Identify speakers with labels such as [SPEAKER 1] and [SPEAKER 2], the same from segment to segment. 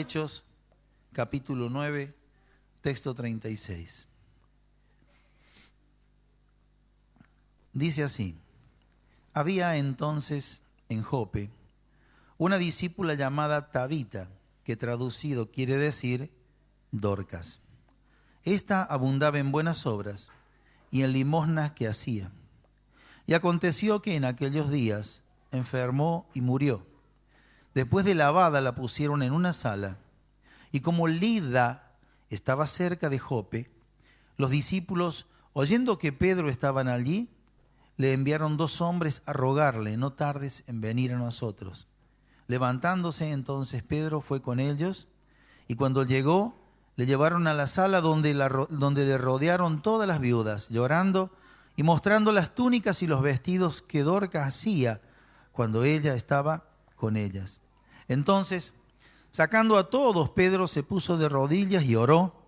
[SPEAKER 1] Hechos, capítulo 9, texto 36. Dice así: había entonces en Jope una discípula llamada Tabita, que traducido quiere decir Dorcas. Esta abundaba en buenas obras y en limosnas que hacía. Y aconteció que en aquellos días enfermó y murió. Después de lavada la pusieron en una sala, y como Lida estaba cerca de Jope, los discípulos, oyendo que Pedro estaban allí, le enviaron 2 hombres a rogarle: no tardes en venir a nosotros. Levantándose entonces Pedro fue con ellos, y cuando llegó, le llevaron a la sala donde le rodearon todas las viudas, llorando y mostrando las túnicas y los vestidos que Dorcas hacía cuando ella estaba con ellas. Entonces, sacando a todos, Pedro se puso de rodillas y oró.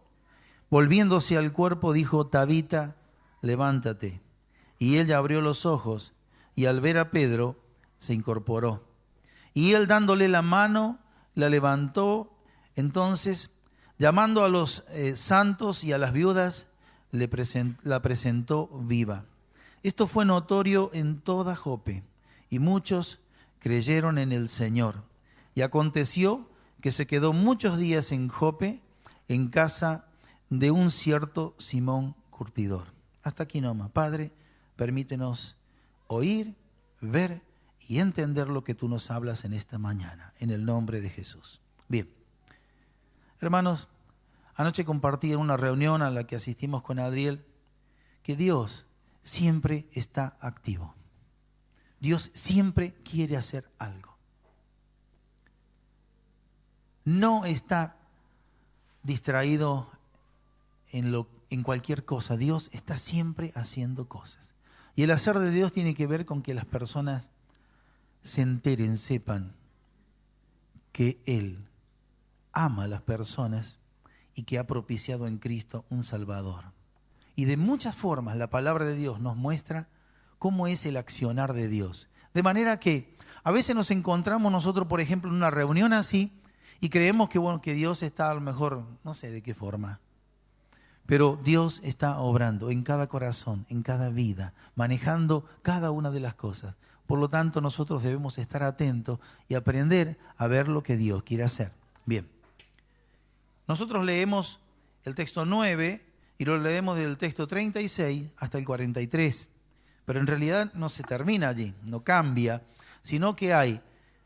[SPEAKER 1] Volviéndose al cuerpo, dijo: Tabita, levántate. Y ella abrió los ojos, y al ver a Pedro, se incorporó. Y él, dándole la mano, la levantó. Entonces, llamando a los santos y a las viudas, la presentó viva. Esto fue notorio en toda Jope, y muchos creyeron en el Señor. Y aconteció que se quedó muchos días en Jope, en casa de un cierto Simón curtidor. Hasta aquí nomás. Padre, permítenos oír, ver y entender lo que tú nos hablas en esta mañana, en el nombre de Jesús. Bien, hermanos, anoche compartí en una reunión a la que asistimos con Adriel que Dios siempre está activo. Dios siempre quiere hacer algo. No está distraído en cualquier cosa. Dios está siempre haciendo cosas. Y el hacer de Dios tiene que ver con que las personas se enteren, sepan que Él ama a las personas y que ha propiciado en Cristo un Salvador. Y de muchas formas la palabra de Dios nos muestra cómo es el accionar de Dios. De manera que a veces nos encontramos nosotros, por ejemplo, en una reunión así, y creemos que, bueno, que Dios está a lo mejor, no sé de qué forma, pero Dios está obrando en cada corazón, en cada vida, manejando cada una de las cosas. Por lo tanto, nosotros debemos estar atentos y aprender a ver lo que Dios quiere hacer. Bien, nosotros leemos el texto 9 y lo leemos del texto 36 hasta el 43, pero en realidad no se termina allí, no cambia, sino que hay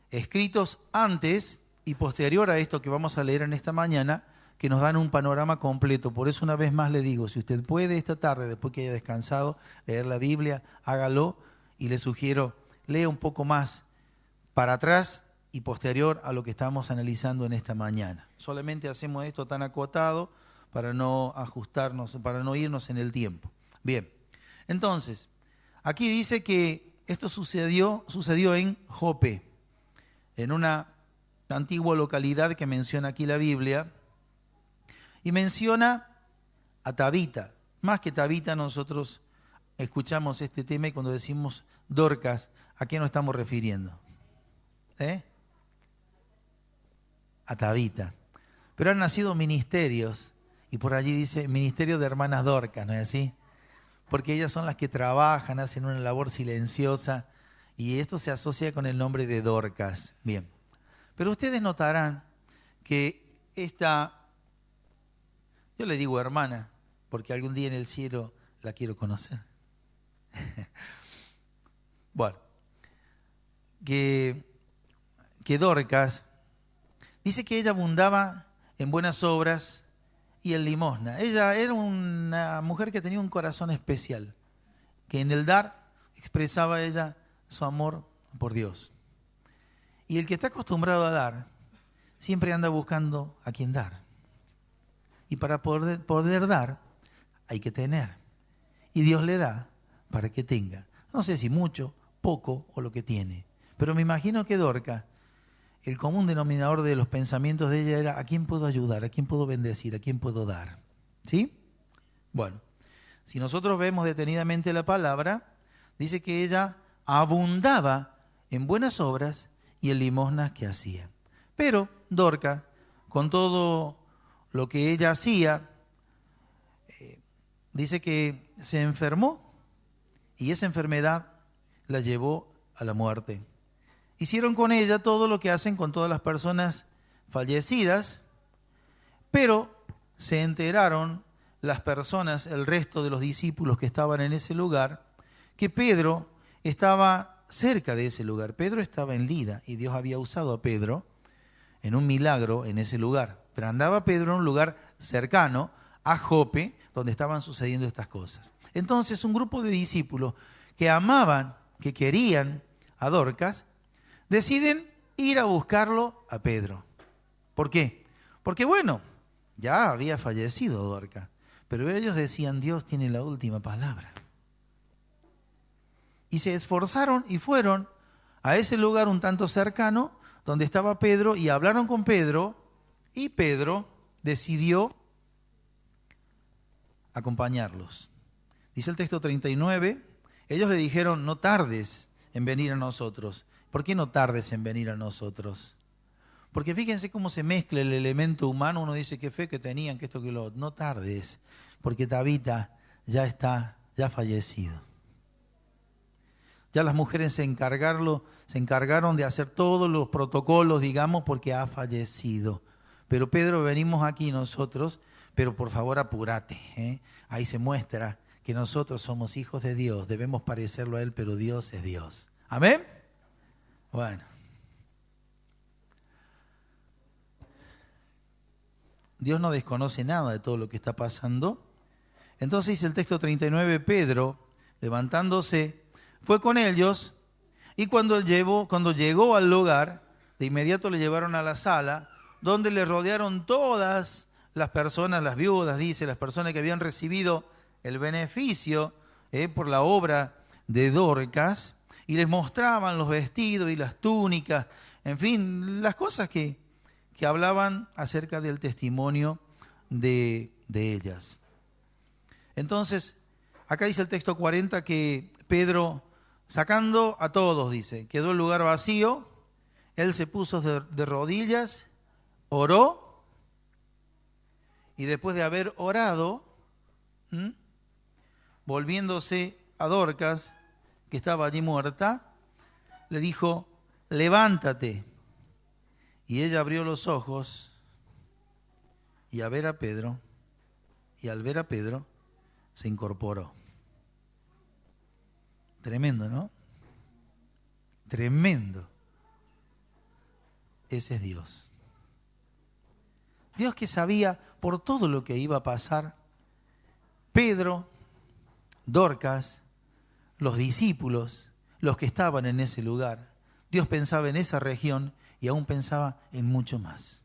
[SPEAKER 1] escritos antes y posterior a esto que vamos a leer en esta mañana, que nos dan un panorama completo. Por eso una vez más le digo, si usted puede esta tarde, después que haya descansado, leer la Biblia, hágalo, y le sugiero, lea un poco más para atrás y posterior a lo que estamos analizando en esta mañana. Solamente hacemos esto tan acotado para no ajustarnos, para no irnos en el tiempo. Bien, entonces, aquí dice que esto sucedió en Jope, en una antigua localidad que menciona aquí la Biblia, y menciona a Tabita. Más que Tabita, nosotros escuchamos este tema y cuando decimos Dorcas, ¿a qué nos estamos refiriendo? A Tabita. Pero han nacido ministerios, y por allí dice ministerio de hermanas Dorcas, ¿no es así? Porque ellas son las que trabajan, hacen una labor silenciosa, y esto se asocia con el nombre de Dorcas. Bien. Pero ustedes notarán que yo le digo hermana, porque algún día en el cielo la quiero conocer. Bueno, que Dorcas dice que ella abundaba en buenas obras y en limosna. Ella era una mujer que tenía un corazón especial, que en el dar expresaba ella su amor por Dios. Y el que está acostumbrado a dar, siempre anda buscando a quien dar. Y para poder dar, hay que tener. Y Dios le da para que tenga. No sé si mucho, poco o lo que tiene. Pero me imagino que Dorcas, el común denominador de los pensamientos de ella era: ¿a quién puedo ayudar? ¿A quién puedo bendecir? ¿A quién puedo dar? ¿Sí? Bueno, si nosotros vemos detenidamente la palabra, dice que ella abundaba en buenas obras y en limosnas que hacía. Pero Dorcas, con todo lo que ella hacía, dice que se enfermó y esa enfermedad la llevó a la muerte. Hicieron con ella todo lo que hacen con todas las personas fallecidas, pero se enteraron las personas, el resto de los discípulos que estaban en ese lugar, que Pedro estaba cerca de ese lugar. Pedro estaba en Lida y Dios había usado a Pedro en un milagro en ese lugar. Pero andaba Pedro en un lugar cercano a Jope, donde estaban sucediendo estas cosas. Entonces un grupo de discípulos que amaban, que querían a Dorcas, deciden ir a buscarlo a Pedro. ¿Por qué? Porque bueno, ya había fallecido Dorcas, pero ellos decían, Dios tiene la última palabra. Y se esforzaron y fueron a ese lugar un tanto cercano donde estaba Pedro y hablaron con Pedro y Pedro decidió acompañarlos. Dice el texto 39, ellos le dijeron, no tardes en venir a nosotros. ¿Por qué no tardes en venir a nosotros? Porque fíjense cómo se mezcla el elemento humano, uno dice qué fe que tenían, que esto, que lo otro. No tardes, porque Tabita ya fallecido. Ya las mujeres se encargaron de hacer todos los protocolos, digamos, porque ha fallecido. Pero Pedro, venimos aquí nosotros, pero por favor apúrate, ¿eh? Ahí se muestra que nosotros somos hijos de Dios, debemos parecerlo a Él, pero Dios es Dios. ¿Amén? Bueno. Dios no desconoce nada de todo lo que está pasando. Entonces dice el texto 39, Pedro, levantándose, fue con ellos y cuando llegó al lugar, de inmediato le llevaron a la sala, donde le rodearon todas las personas, las viudas, dice, las personas que habían recibido el beneficio por la obra de Dorcas, y les mostraban los vestidos y las túnicas, en fin, las cosas que hablaban acerca del testimonio de ellas. Entonces, acá dice el texto 40 que Pedro, sacando a todos, dice, quedó el lugar vacío, él se puso de rodillas, oró, y después de haber orado, volviéndose a Dorcas, que estaba allí muerta, le dijo, levántate. Y ella abrió los ojos y al ver a Pedro, se incorporó. Tremendo, ¿no? Tremendo. Ese es Dios. Dios que sabía por todo lo que iba a pasar. Pedro, Dorcas, los discípulos, los que estaban en ese lugar. Dios pensaba en esa región y aún pensaba en mucho más.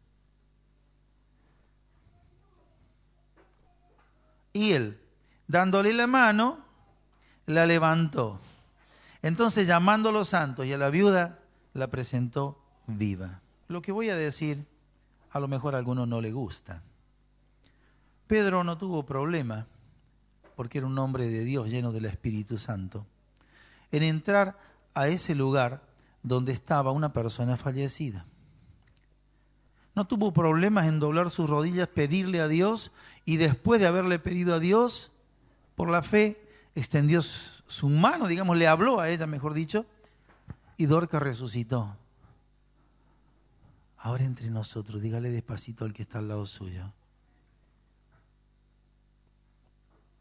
[SPEAKER 1] Y él, dándole la mano, la levantó. Entonces, llamando a los santos y a la viuda, la presentó viva. Lo que voy a decir, a lo mejor a alguno no le gusta. Pedro no tuvo problema, porque era un hombre de Dios lleno del Espíritu Santo, en entrar a ese lugar donde estaba una persona fallecida. No tuvo problemas en doblar sus rodillas, pedirle a Dios, y después de haberle pedido a Dios, por la fe, extendió su mano, digamos, le habló a ella, mejor dicho, y Dorcas resucitó. Ahora entre nosotros, dígale despacito al que está al lado suyo.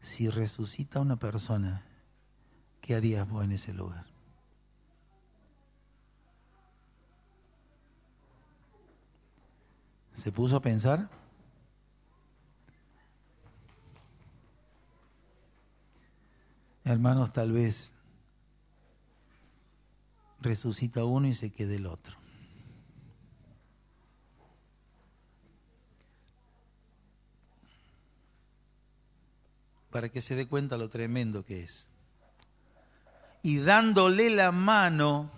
[SPEAKER 1] Si resucita una persona, ¿qué harías vos en ese lugar? ¿Se puso a pensar? Hermanos, tal vez resucita uno y se quede el otro. Para que se dé cuenta lo tremendo que es. Y dándole la mano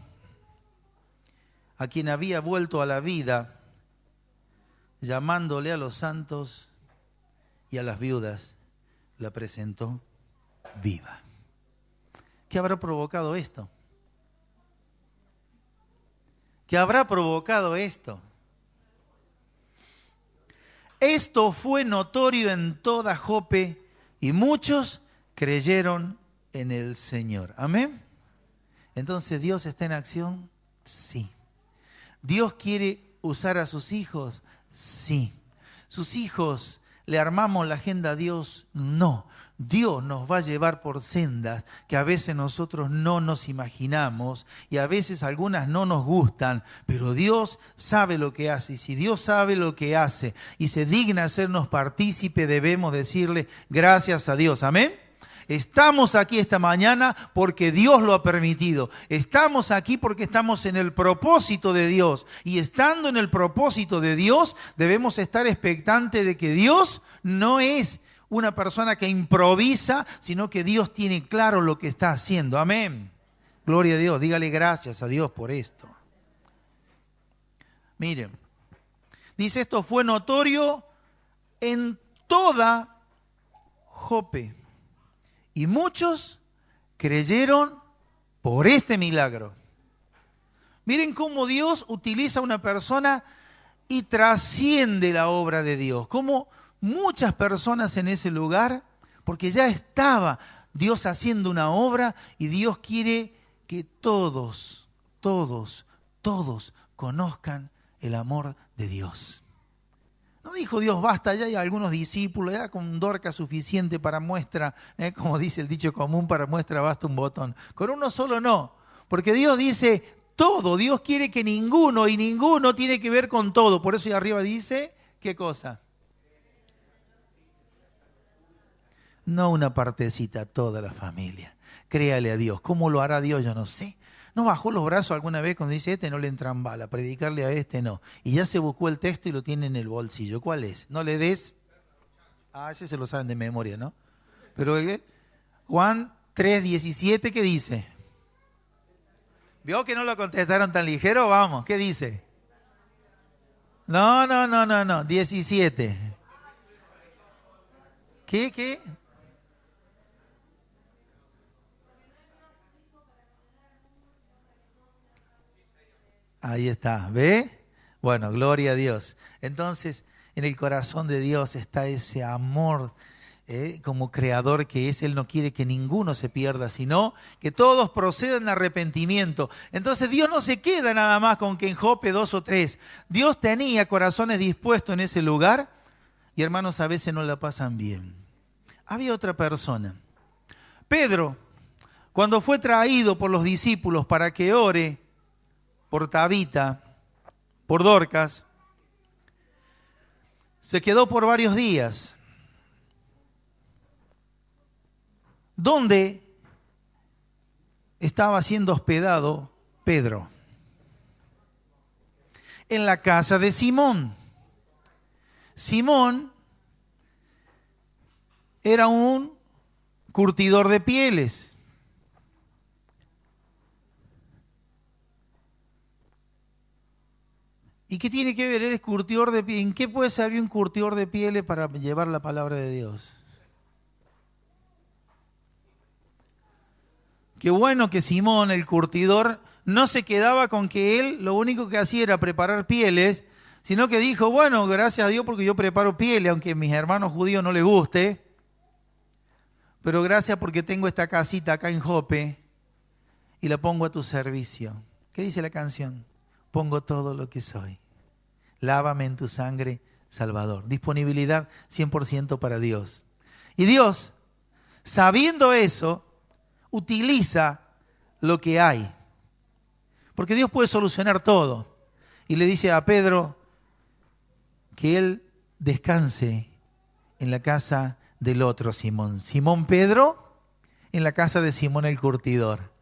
[SPEAKER 1] a quien había vuelto a la vida, llamándole a los santos y a las viudas, la presentó viva. ¿Qué habrá provocado esto? ¿Qué habrá provocado esto? Esto fue notorio en toda Jope y muchos creyeron en el Señor. Amén. Entonces, ¿Dios está en acción? Sí. ¿Dios quiere usar a sus hijos? Sí. ¿Sus hijos le armamos la agenda a Dios? No. Dios nos va a llevar por sendas que a veces nosotros no nos imaginamos y a veces algunas no nos gustan, pero Dios sabe lo que hace. Y si Dios sabe lo que hace y se digna hacernos partícipe, debemos decirle gracias a Dios. Amén. Estamos aquí esta mañana porque Dios lo ha permitido. Estamos aquí porque estamos en el propósito de Dios. Y estando en el propósito de Dios, debemos estar expectantes de que Dios no es una persona que improvisa, sino que Dios tiene claro lo que está haciendo. Amén. Gloria a Dios. Dígale gracias a Dios por esto. Miren, dice, esto fue notorio en toda Jope. Y muchos creyeron por este milagro. Miren cómo Dios utiliza a una persona y trasciende la obra de Dios. Cómo muchas personas en ese lugar, porque ya estaba Dios haciendo una obra y Dios quiere que todos conozcan el amor de Dios. No dijo Dios, basta, ya hay algunos discípulos, ya con Dorcas suficiente para muestra, como dice el dicho común, para muestra basta un botón. Con uno solo no, porque Dios dice todo, Dios quiere que ninguno, y ninguno tiene que ver con todo. Por eso ahí arriba dice, ¿qué cosa? No una partecita, toda la familia. Créale a Dios. ¿Cómo lo hará Dios? Yo no sé. ¿No bajó los brazos alguna vez cuando dice, no le entran balas, predicarle a no? Y ya se buscó el texto y lo tiene en el bolsillo. ¿Cuál es? No le des... ese se lo saben de memoria, ¿no? Pero Juan 3:17, ¿qué dice? ¿Vio que no lo contestaron tan ligero? Vamos, ¿qué dice? No, 17. ¿Qué? Ahí está, ¿ve? Bueno, gloria a Dios. Entonces, en el corazón de Dios está ese amor como creador que es. Él no quiere que ninguno se pierda, sino que todos procedan a arrepentimiento. Entonces, Dios no se queda nada más con que en Jope 2 o 3. Dios tenía corazones dispuestos en ese lugar y hermanos, a veces no la pasan bien. Había otra persona. Pedro, cuando fue traído por los discípulos para que ore por Tabita, por Dorcas, se quedó por varios días. ¿Dónde estaba siendo hospedado Pedro? En la casa de Simón. Simón era un curtidor de pieles. ¿Y qué tiene que ver? Eres curtidor de pieles. ¿En qué puede servir un curtidor de pieles para llevar la palabra de Dios? Qué bueno que Simón, el curtidor, no se quedaba con que él lo único que hacía era preparar pieles, sino que dijo, bueno, gracias a Dios porque yo preparo pieles, aunque a mis hermanos judíos no les guste, pero gracias porque tengo esta casita acá en Jope y la pongo a tu servicio. ¿Qué dice la canción? Pongo todo lo que soy. Lávame en tu sangre, Salvador. Disponibilidad 100% para Dios. Y Dios, sabiendo eso, utiliza lo que hay. Porque Dios puede solucionar todo. Y le dice a Pedro que él descanse en la casa del otro Simón. Simón Pedro en la casa de Simón el curtidor.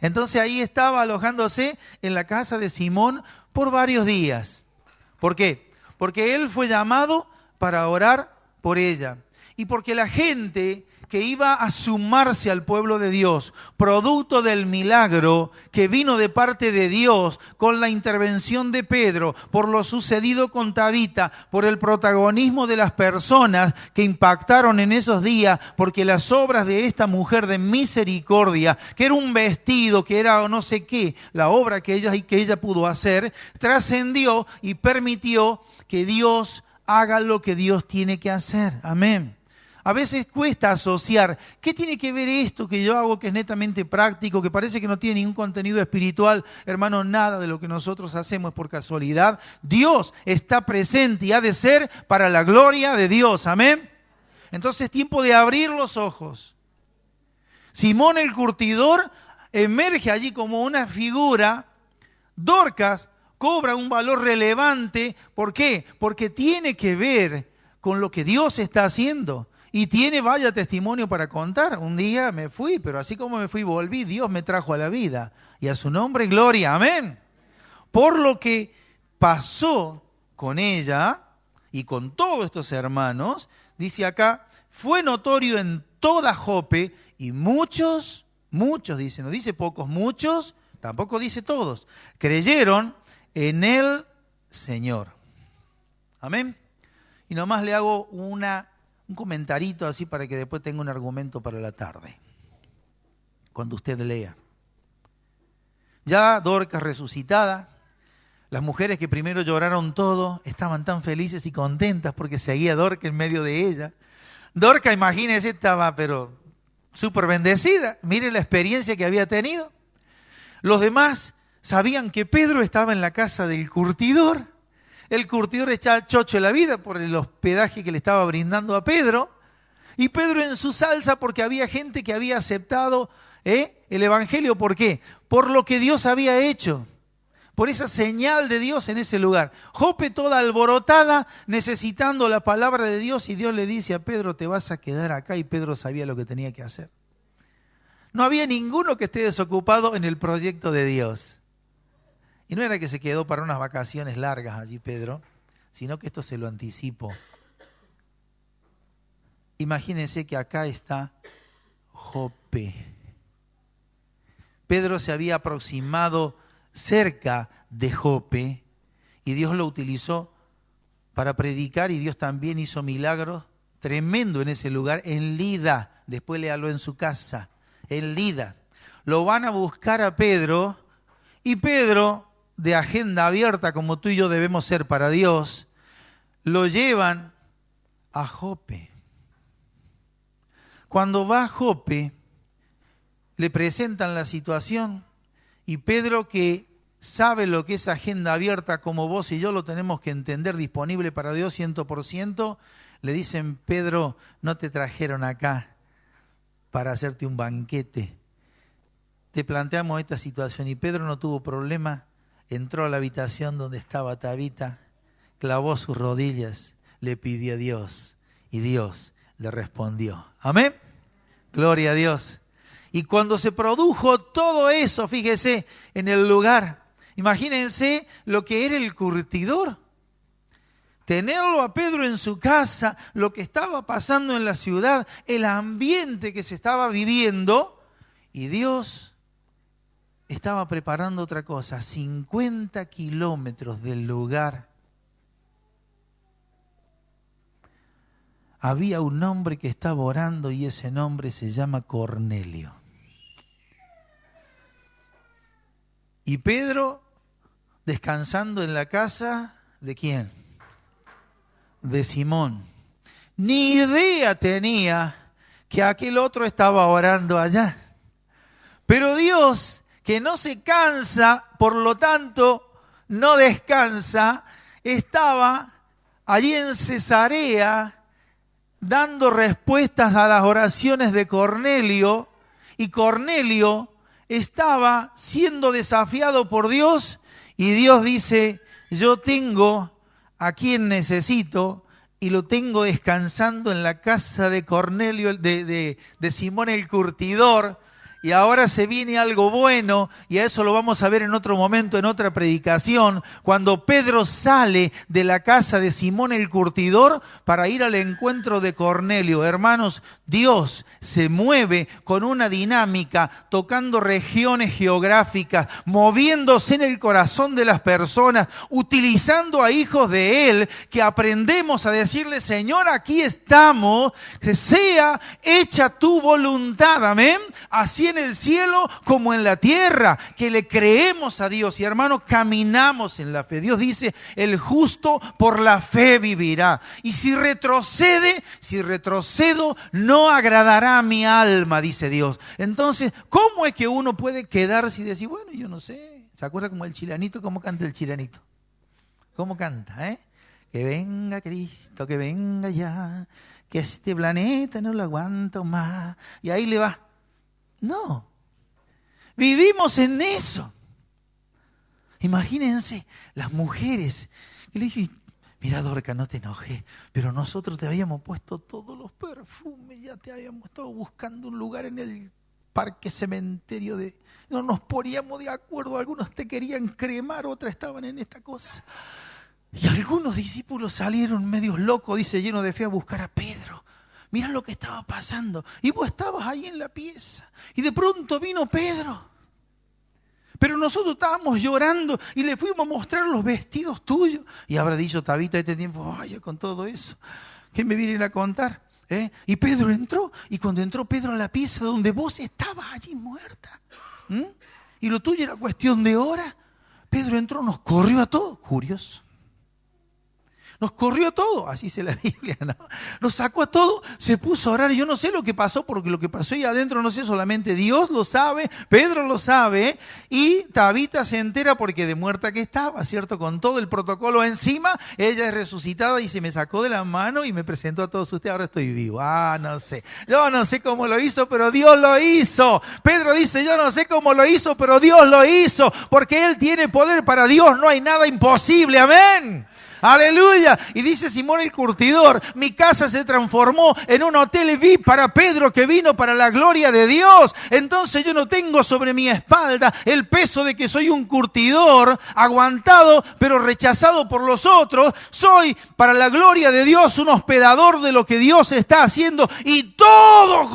[SPEAKER 1] Entonces ahí estaba alojándose en la casa de Simón por varios días. ¿Por qué? Porque él fue llamado para orar por ella. Y porque la gente que iba a sumarse al pueblo de Dios, producto del milagro que vino de parte de Dios con la intervención de Pedro, por lo sucedido con Tabita, por el protagonismo de las personas que impactaron en esos días, porque las obras de esta mujer de misericordia, que era un vestido, que era no sé qué, la obra que ella pudo hacer, trascendió y permitió que Dios haga lo que Dios tiene que hacer. Amén. A veces cuesta asociar, ¿qué tiene que ver esto que yo hago que es netamente práctico, que parece que no tiene ningún contenido espiritual? Hermano, nada de lo que nosotros hacemos es por casualidad. Dios está presente y ha de ser para la gloria de Dios. Amén. Entonces es tiempo de abrir los ojos. Simón el curtidor emerge allí como una figura. Dorcas cobra un valor relevante. ¿Por qué? Porque tiene que ver con lo que Dios está haciendo. Y tiene, vaya testimonio para contar. Un día me fui, pero así como me fui, volví. Dios me trajo a la vida. Y a su nombre, gloria. Amén. Por lo que pasó con ella y con todos estos hermanos, dice acá, fue notorio en toda Jope y muchos, dice, no dice pocos, muchos, tampoco dice todos, creyeron en el Señor. Amén. Y nomás le hago un comentarito así para que después tenga un argumento para la tarde, cuando usted lea. Ya Dorcas resucitada, las mujeres que primero lloraron todo, estaban tan felices y contentas porque seguía Dorcas en medio de ella. Dorcas, imagínense, estaba pero súper bendecida. Mire la experiencia que había tenido. Los demás sabían que Pedro estaba en la casa del curtidor. El curtidor echaba chocho de la vida por el hospedaje que le estaba brindando a Pedro. Y Pedro en su salsa porque había gente que había aceptado el evangelio. ¿Por qué? Por lo que Dios había hecho. Por esa señal de Dios en ese lugar. Jope toda alborotada, necesitando la palabra de Dios, y Dios le dice a Pedro, te vas a quedar acá, y Pedro sabía lo que tenía que hacer. No había ninguno que esté desocupado en el proyecto de Dios. Y no era que se quedó para unas vacaciones largas allí Pedro, sino que esto se lo anticipo. Imagínense que acá está Jope. Pedro se había aproximado cerca de Jope y Dios lo utilizó para predicar, y Dios también hizo milagros tremendos en ese lugar, en Lida. Después le habló en su casa, en Lida. Lo van a buscar a Pedro, y Pedro, de agenda abierta como tú y yo debemos ser para Dios, lo llevan a Jope. Cuando va a Jope, le presentan la situación. Y Pedro, que sabe lo que es agenda abierta como vos y yo lo tenemos que entender, disponible para Dios 100%, le dicen, Pedro, no te trajeron acá para hacerte un banquete. Te planteamos esta situación. Y Pedro no tuvo problema, entró a la habitación donde estaba Tabita, clavó sus rodillas, le pidió a Dios y Dios le respondió. Amén. Gloria a Dios. Y cuando se produjo todo eso, fíjese, en el lugar, imagínense lo que era el curtidor. Tenerlo a Pedro en su casa, lo que estaba pasando en la ciudad, el ambiente que se estaba viviendo, y Dios estaba preparando otra cosa. 50 kilómetros del lugar había un hombre que estaba orando, y ese nombre se llama Cornelio. Y Pedro, descansando en la casa, ¿de quién? De Simón. Ni idea tenía que aquel otro estaba orando allá. Pero Dios, que no se cansa, por lo tanto no descansa, estaba allí en Cesarea dando respuestas a las oraciones de Cornelio, y Cornelio estaba siendo desafiado por Dios, y Dios dice, yo tengo a quien necesito, y lo tengo descansando en la casa de Cornelio, de Simón el curtidor. Y ahora se viene algo bueno, y a eso lo vamos a ver en otro momento, en otra predicación, cuando Pedro sale de la casa de Simón el curtidor para ir al encuentro de Cornelio. Hermanos, Dios se mueve con una dinámica, tocando regiones geográficas, moviéndose en el corazón de las personas, utilizando a hijos de Él, que aprendemos a decirle, Señor, aquí estamos, que sea hecha tu voluntad, amén. Así en en el cielo como en la tierra, que le creemos a Dios y hermano, caminamos en la fe. Dios dice, el justo por la fe vivirá. Y si retrocedo, no agradará a mi alma, dice Dios. Entonces, ¿cómo es que uno puede quedarse y decir, bueno, yo no sé? ¿Se acuerda como el chilanito? ¿Cómo canta el chilanito? ¿Cómo canta, Que venga Cristo, que venga ya, que este planeta no lo aguanto más. Y ahí le va. No. Vivimos en eso. Imagínense las mujeres que le dicen, mira Dorca, no te enojes, pero nosotros te habíamos puesto todos los perfumes, ya te habíamos estado buscando un lugar en el parque cementerio no nos poníamos de acuerdo, algunos te querían cremar, otras estaban en esta cosa. Y algunos discípulos salieron medios locos, dice, llenos de fe, a buscar a Pedro. Mirá lo que estaba pasando. Y vos estabas ahí en la pieza. Y de pronto vino Pedro. Pero nosotros estábamos llorando y le fuimos a mostrar los vestidos tuyos. Y habrá dicho Tabita este tiempo, vaya con todo eso, ¿qué me vienen a contar? Y Pedro entró. Y cuando entró Pedro a la pieza donde vos estabas allí muerta, y lo tuyo era cuestión de horas, Pedro entró, nos corrió a todos, curioso. Nos corrió todo, así dice la Biblia, ¿no? Nos sacó a todo, se puso a orar. Yo no sé lo que pasó, porque lo que pasó ahí adentro, no sé, solamente Dios lo sabe, Pedro lo sabe, y Tabita se entera porque de muerta que estaba, ¿cierto? Con todo el protocolo encima, ella es resucitada y se me sacó de la mano y me presentó a todos ustedes, ahora estoy vivo. No sé, yo no sé cómo lo hizo, pero Dios lo hizo. Pedro dice, yo no sé cómo lo hizo, pero Dios lo hizo, porque Él tiene poder, para Dios no hay nada imposible, amén. Aleluya. Y dice Simón el curtidor, mi casa se transformó en un hotel VIP para Pedro que vino para la gloria de Dios. Entonces yo no tengo sobre mi espalda el peso de que soy un curtidor aguantado pero rechazado por los otros. Soy para la gloria de Dios un hospedador de lo que Dios está haciendo. Y todo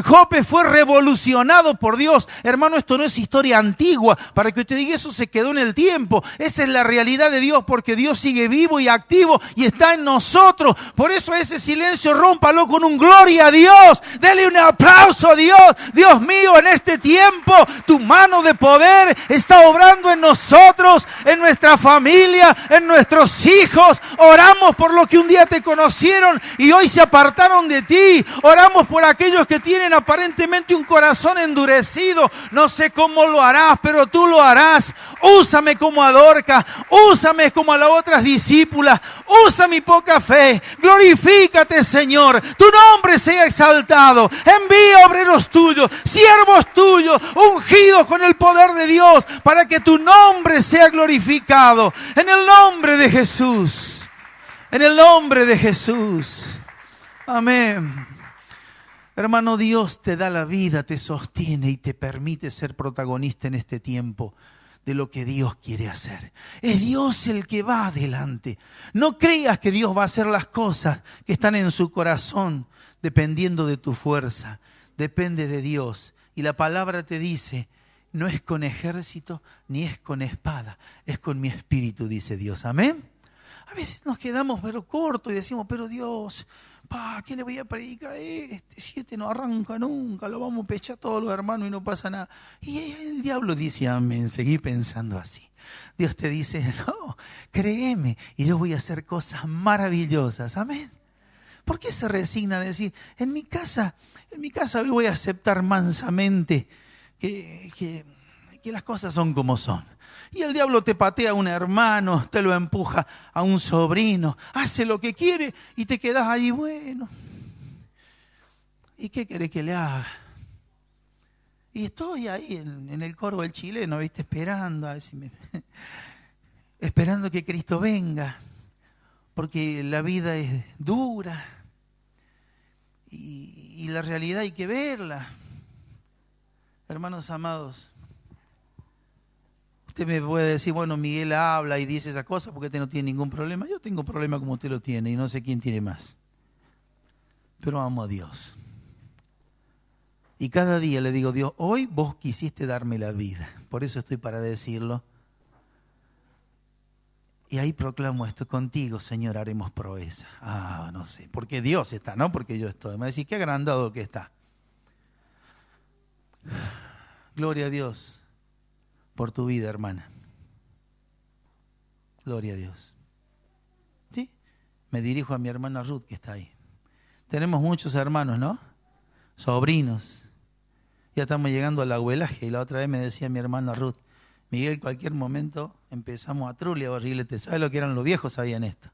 [SPEAKER 1] Jope fue revolucionado por Dios. Hermano, esto no es historia antigua para que usted diga eso se quedó en el tiempo. Esa es la realidad de Dios, porque Dios sigue vivo y activo y está en nosotros. Por eso ese silencio rómpalo con un gloria a Dios. Dele un aplauso a Dios. Dios mío, en este tiempo tu mano de poder está obrando en nosotros, en nuestra familia, en nuestros hijos. Oramos por los que un día te conocieron y hoy se apartaron de ti. Oramos por aquellos que tienen aparentemente un corazón endurecido. No sé cómo lo harás, pero tú lo harás. Úsame como a Dorca, úsame como a las otras discípulas, usa mi poca fe, glorifícate Señor, tu nombre sea exaltado, envía obreros tuyos, siervos tuyos, ungidos con el poder de Dios, para que tu nombre sea glorificado, en el nombre de Jesús, en el nombre de Jesús, amén. Hermano, Dios te da la vida, te sostiene y te permite ser protagonista en este tiempo de lo que Dios quiere hacer. Es Dios el que va adelante. No creas que Dios va a hacer las cosas que están en su corazón dependiendo de tu fuerza. Depende de Dios. Y la palabra te dice, no es con ejército ni es con espada, es con mi espíritu, dice Dios. Amén. A veces nos quedamos pero cortos y decimos, pero Dios, ¿qué le voy a predicar a este? Si este no arranca nunca, lo vamos a pechar todos los hermanos y no pasa nada. Y el diablo dice, amén, seguí pensando así. Dios te dice, no, créeme y yo voy a hacer cosas maravillosas, amén. ¿Por qué se resigna a decir, en mi casa hoy voy a aceptar mansamente que las cosas son como son? Y el diablo te patea a un hermano, te lo empuja a un sobrino, hace lo que quiere y te quedas ahí, bueno. ¿Y qué querés que le haga? Y estoy ahí en el coro del chileno, ¿viste? Esperando, a ver si esperando que Cristo venga, porque la vida es dura y la realidad hay que verla. Hermanos amados, usted me puede decir, bueno, Miguel habla y dice esas cosas porque usted no tiene ningún problema. Yo tengo problema como usted lo tiene y no sé quién tiene más. Pero amo a Dios. Y cada día le digo, Dios, hoy vos quisiste darme la vida. Por eso estoy para decirlo. Y ahí proclamo esto, contigo, Señor, haremos proeza. No sé, porque Dios está, no porque yo estoy. Me decís, qué agrandado que está. Gloria a Dios por tu vida, hermana. Gloria a Dios. ¿Sí? Me dirijo a mi hermana Ruth, que está ahí. Tenemos muchos hermanos, ¿no? Sobrinos. Ya estamos llegando al abuelaje. Y la otra vez me decía mi hermana Ruth, Miguel, en cualquier momento empezamos a trule, a barrilete. ¿Sabes lo que eran los viejos? Sabían esto.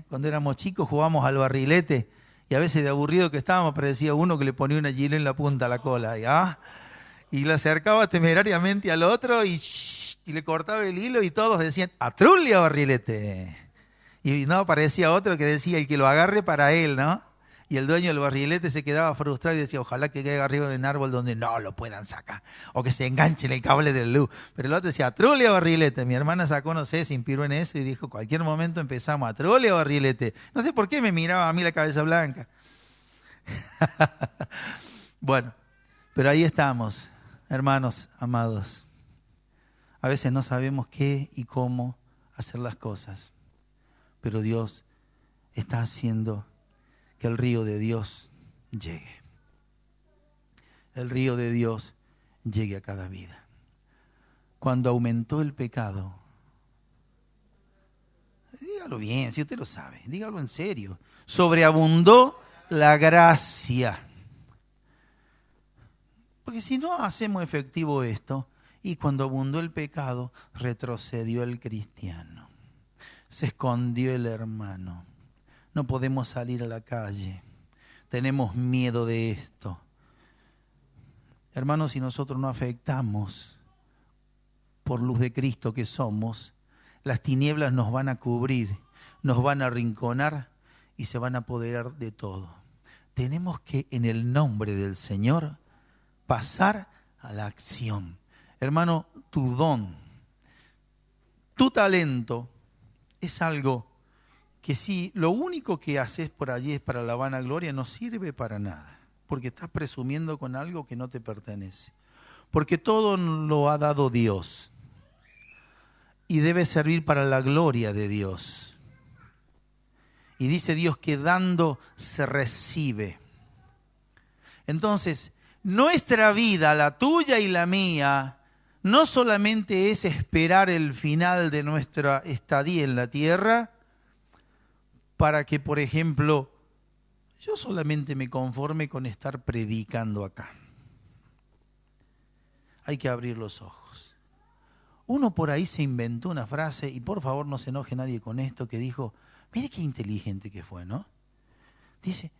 [SPEAKER 1] Cuando éramos chicos jugábamos al barrilete y a veces de aburrido que estábamos parecía uno que le ponía una gilet en la punta a la cola. Y le acercaba temerariamente al otro y le cortaba el hilo y todos decían, ¡a trule, a barrilete! Y no, aparecía otro que decía, el que lo agarre para él, ¿no? Y el dueño del barrilete se quedaba frustrado y decía, ojalá que caiga arriba de un árbol donde no lo puedan sacar, o que se enganche en el cable de luz. Pero el otro decía, trule o barrilete. Mi hermana sacó, no sé, se inspiró en eso y dijo, cualquier momento empezamos a trule o barrilete. No sé por qué me miraba a mí la cabeza blanca. Bueno, pero ahí estamos, hermanos amados. A veces no sabemos qué y cómo hacer las cosas, pero Dios está haciendo que el río de Dios llegue. El río de Dios llegue a cada vida. Cuando aumentó el pecado, dígalo bien, si usted lo sabe, dígalo en serio, sobreabundó la gracia. Porque si no hacemos efectivo esto, y cuando abundó el pecado, retrocedió el cristiano. Se escondió el hermano. No podemos salir a la calle. Tenemos miedo de esto. Hermanos, si nosotros no afectamos por luz de Cristo que somos, las tinieblas nos van a cubrir, nos van a arrinconar y se van a apoderar de todo. Tenemos que, en el nombre del Señor, pasar a la acción. Hermano, tu don, tu talento es algo que si lo único que haces por allí es para la vanagloria, no sirve para nada, porque estás presumiendo con algo que no te pertenece. Porque todo lo ha dado Dios y debe servir para la gloria de Dios. Y dice Dios que dando se recibe. Entonces, nuestra vida, la tuya y la mía, no solamente es esperar el final de nuestra estadía en la tierra, para que, por ejemplo, yo solamente me conforme con estar predicando acá. Hay que abrir los ojos. Uno por ahí se inventó una frase, y por favor no se enoje nadie con esto, que dijo, mire qué inteligente que fue, ¿no? Dice,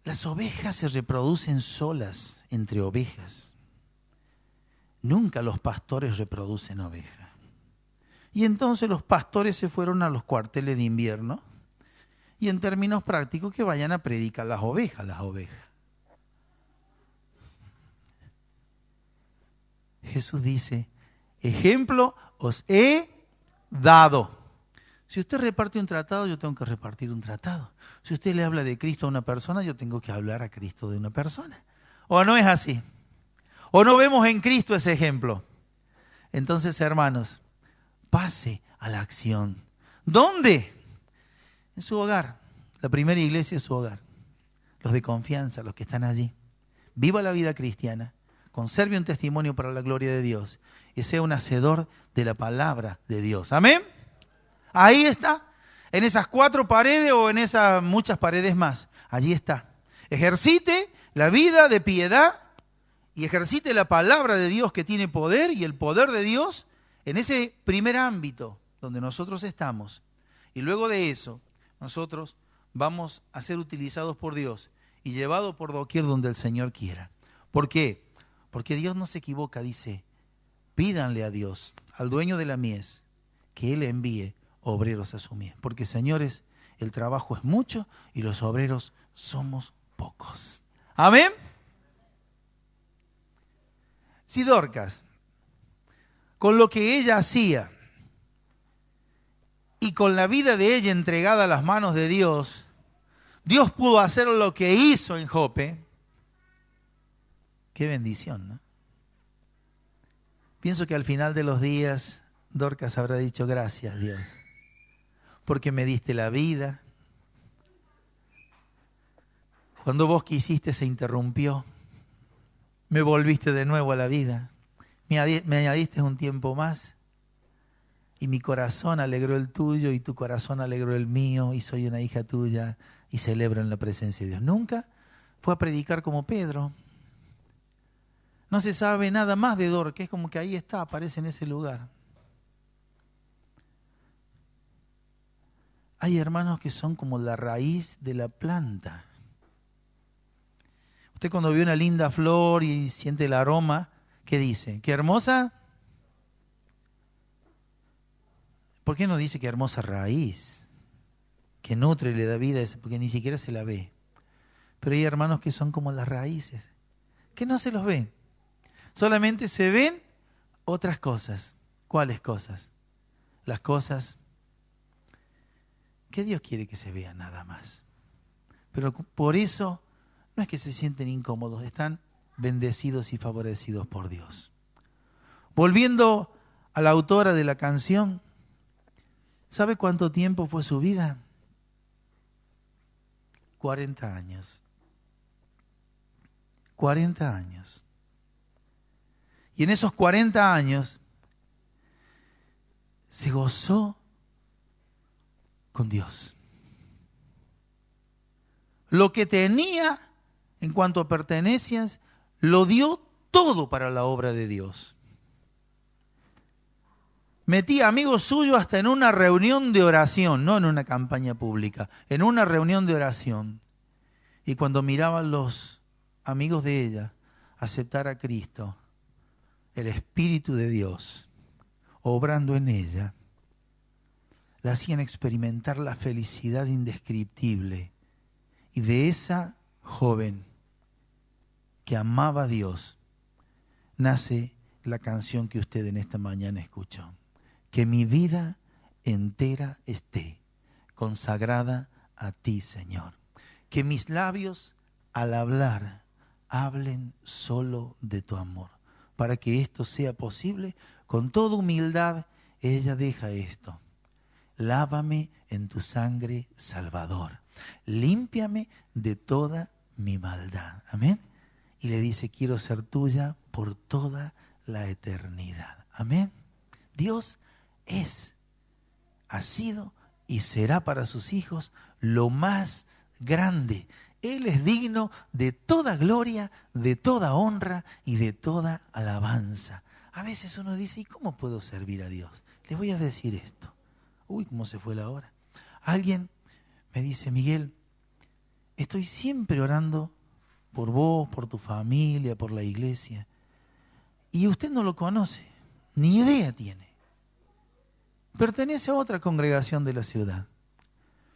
[SPEAKER 1] las ovejas se reproducen solas entre ovejas. Nunca los pastores reproducen ovejas. Y entonces los pastores se fueron a los cuarteles de invierno y en términos prácticos que vayan a predicar las ovejas. Jesús dice, ejemplo os he dado. Si usted reparte un tratado, yo tengo que repartir un tratado. Si usted le habla de Cristo a una persona, yo tengo que hablar a Cristo de una persona. ¿O no es así? ¿O no vemos en Cristo ese ejemplo? Entonces, hermanos, pase a la acción. ¿Dónde? En su hogar. La primera iglesia es su hogar. Los de confianza, los que están allí. Viva la vida cristiana. Conserve un testimonio para la gloria de Dios. Y sea un hacedor de la palabra de Dios. ¿Amén? Ahí está. En esas 4 paredes o en esas muchas paredes más. Allí está. Ejercite la vida de piedad y ejercite la palabra de Dios que tiene poder y el poder de Dios en ese primer ámbito donde nosotros estamos. Y luego de eso, nosotros vamos a ser utilizados por Dios y llevados por doquier donde el Señor quiera. ¿Por qué? Porque Dios no se equivoca, dice, pídanle a Dios, al dueño de la mies, que Él envíe obreros a su mies. Porque, señores, el trabajo es mucho y los obreros somos pocos. ¿Amén? Si Dorcas, con lo que ella hacía y con la vida de ella entregada a las manos de Dios, Dios pudo hacer lo que hizo en Jope. Qué bendición, ¿no? Pienso que al final de los días Dorcas habrá dicho, gracias Dios, porque me diste la vida. Cuando vos quisiste se interrumpió. Me volviste de nuevo a la vida. Me añadiste un tiempo más. Y mi corazón alegró el tuyo y tu corazón alegró el mío. Y soy una hija tuya y celebro en la presencia de Dios. Nunca fue a predicar como Pedro. No se sabe nada más de Dorcas, es como que ahí está, aparece en ese lugar. Hay hermanos que son como la raíz de la planta. Usted cuando ve una linda flor y siente el aroma, ¿qué dice? ¿Qué hermosa? ¿Por qué no dice qué hermosa raíz? Que nutre y le da vida, porque ni siquiera se la ve. Pero hay hermanos que son como las raíces, que no se los ve. Solamente se ven otras cosas. ¿Cuáles cosas? Las cosas que Dios quiere que se vean nada más. Pero por eso no es que se sienten incómodos, están bendecidos y favorecidos por Dios. Volviendo a la autora de la canción, ¿sabe cuánto tiempo fue su vida? 40 años. 40 años. Y en esos 40 años se gozó con Dios. Lo que tenía en cuanto a pertenencias, lo dio todo para la obra de Dios. Metí amigos suyos hasta en una reunión de oración, no en una campaña pública, en una reunión de oración. Y cuando miraban los amigos de ella aceptar a Cristo, el Espíritu de Dios, obrando en ella, la hacían experimentar la felicidad indescriptible. Y de esa joven que amaba a Dios, nace la canción que usted en esta mañana escuchó. Que mi vida entera esté consagrada a ti, Señor. Que mis labios al hablar hablen solo de tu amor. Para que esto sea posible, con toda humildad, ella deja esto. Lávame en tu sangre, Salvador. Límpiame de toda mi maldad. Amén. Y le dice, quiero ser tuya por toda la eternidad. Amén. Dios es, ha sido y será para sus hijos lo más grande. Él es digno de toda gloria, de toda honra y de toda alabanza. A veces uno dice, ¿y cómo puedo servir a Dios? Les voy a decir esto. Uy, cómo se fue la hora. Alguien me dice, Miguel, estoy siempre orando por vos, por tu familia, por la iglesia. Y usted no lo conoce, ni idea tiene. Pertenece a otra congregación de la ciudad.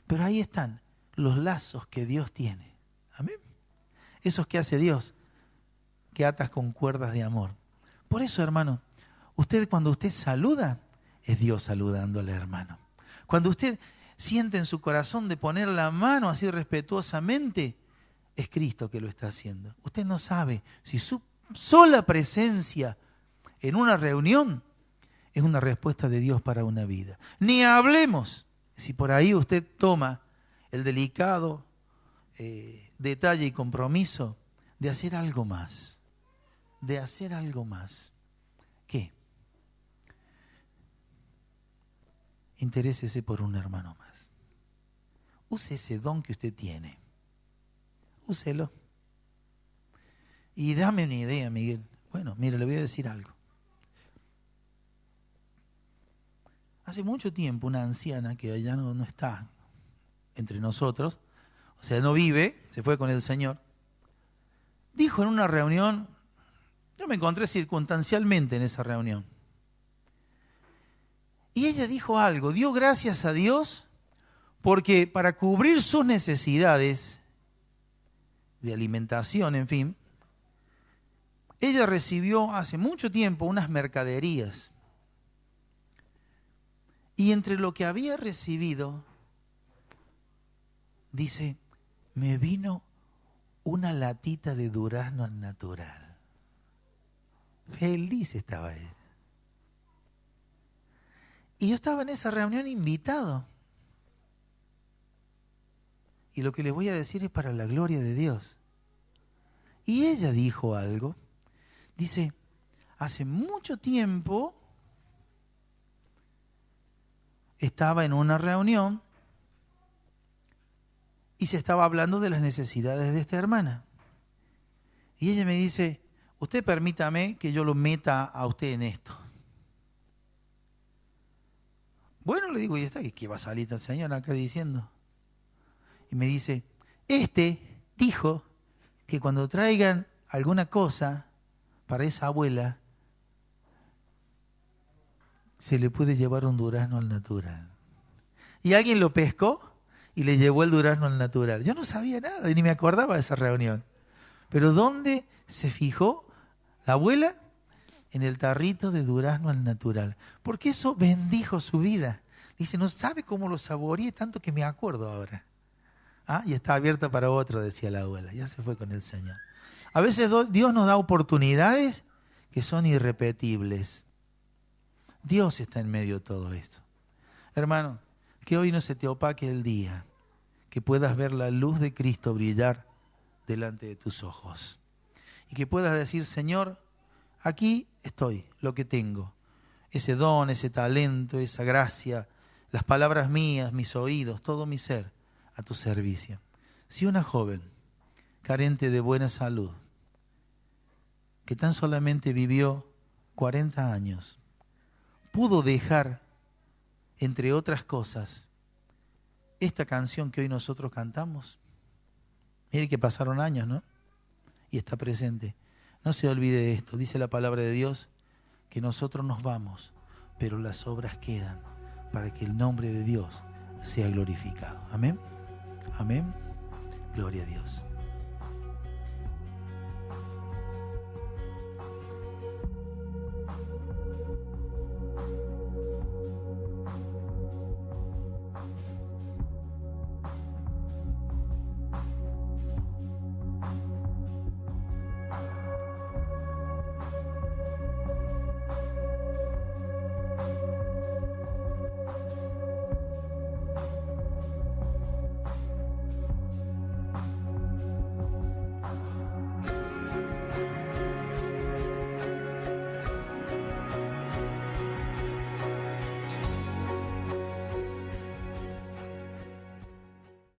[SPEAKER 1] Pero ahí están los lazos que Dios tiene. Amén. Esos que hace Dios, que atas con cuerdas de amor. Por eso, hermano, cuando usted saluda, es Dios saludándole, hermano. Cuando usted siente en su corazón de poner la mano así respetuosamente, es Cristo que lo está haciendo. Usted no sabe si su sola presencia en una reunión es una respuesta de Dios para una vida. Ni hablemos si por ahí usted toma el delicado detalle y compromiso de hacer algo más. De hacer algo más. ¿Qué? Interésese por un hermano más. Use ese don que usted tiene. Úselo. Y dame una idea, Miguel. Bueno, mire, le voy a decir algo. Hace mucho tiempo una anciana que ya no está entre nosotros, o sea, no vive, se fue con el Señor, dijo en una reunión, yo me encontré circunstancialmente en esa reunión, y ella dijo algo, dio gracias a Dios porque para cubrir sus necesidades de alimentación, en fin, ella recibió hace mucho tiempo unas mercaderías. Y entre lo que había recibido, dice, me vino una latita de durazno al natural. Feliz estaba ella. Y yo estaba en esa reunión invitado. Y lo que les voy a decir es para la gloria de Dios. Y ella dijo algo Dice, hace mucho tiempo estaba en una reunión y se estaba hablando de las necesidades de esta hermana. Y ella me dice, usted permítame que yo lo meta a usted en esto. Bueno, le digo, ¿y está? ¿Qué va a salir esta señora acá diciendo? Y me dice, dijo que cuando traigan alguna cosa para esa abuela, se le puede llevar un durazno al natural. Y alguien lo pescó y le llevó el durazno al natural. Yo no sabía nada y ni me acordaba de esa reunión. Pero ¿dónde se fijó la abuela? En el tarrito de durazno al natural. Porque eso bendijo su vida. Dice, no sabe cómo lo saboreé tanto que me acuerdo ahora. Y está abierta para otro, decía la abuela. Ya se fue con el Señor. A veces Dios nos da oportunidades que son irrepetibles. Dios está en medio de todo esto. Hermano, que hoy no se te opaque el día, que puedas ver la luz de Cristo brillar delante de tus ojos. Y que puedas decir, Señor, aquí estoy, lo que tengo. Ese don, ese talento, esa gracia, las palabras mías, mis oídos, todo mi ser, a tu servicio. Si una joven, carente de buena salud, que tan solamente vivió 40 años, pudo dejar, entre otras cosas, esta canción que hoy nosotros cantamos. Mire que pasaron años, ¿no? Y está presente. No se olvide de esto. Dice la palabra de Dios que nosotros nos vamos, pero las obras quedan para que el nombre de Dios sea glorificado. Amén. Amén. Gloria a Dios.